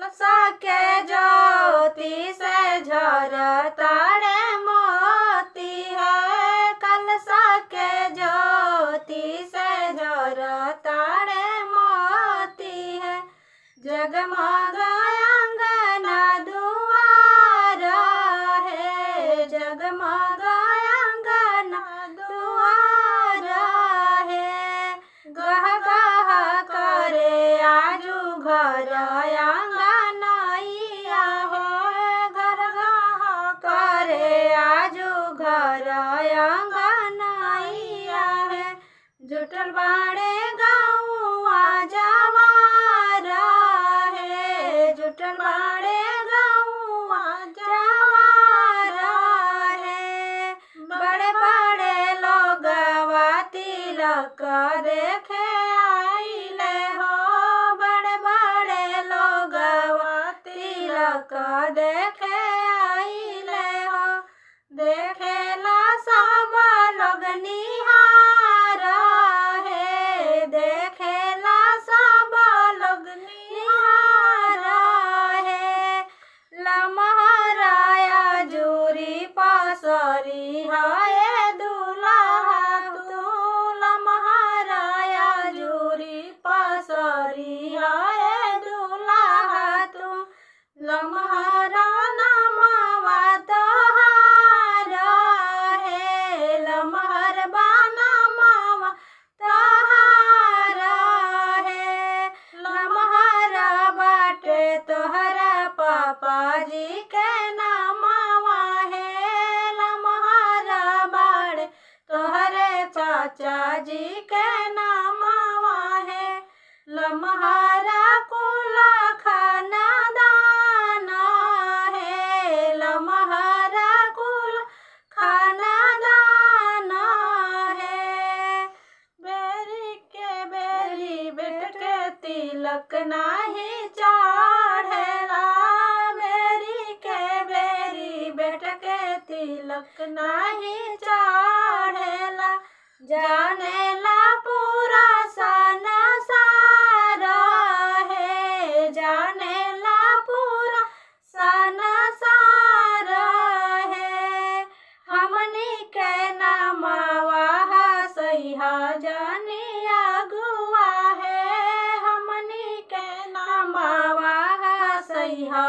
कलसा के ज्योति से झरताड़े मोती है, कलसा के ज्योति से झरताड़े मोती है। जगमग अंगना दुआर है, जगमग अंगना दुआर है। गह गह करे आजू घर आंगनैया हो, घर गह करे आजू घर आंगनैया है। जुटल बाड़े गौआ जवार है, जुटल बाड़े गौआ जवार है। बड़े बड़े लोगवा तिलक देखे आइले हो, बड़े बड़े लोगवा तिलक देखे आइले हो। देखेला सब लोग निहार है, देखेला सब लोग निहार है। लमहराया जूरी पसरी है दूल्हा तू, लमहराया जूरी पसरी है दूल्हा तू। लमहरा नमवा तोहार है, लमहर बनमवा तोहार है। लमहरा बाटे तोहरा पापा जी के नामवा है, लमहरा बाड़े तोहरे चाचा जी के नामवा है। लमहरा कुल खानदान है, लमहरा कुल खानदान है। बेरी के बेरी बेट के तिलक नाही चढ़ेला, बेरी के बेरी बेट के तिलक नाही चढ़ेला। जानेला पूरा संसार है, जानेला पूरा संसार है। हमनी के नामवा हसैहा जानी अगुआ है, हमनी के नामवा हसैहा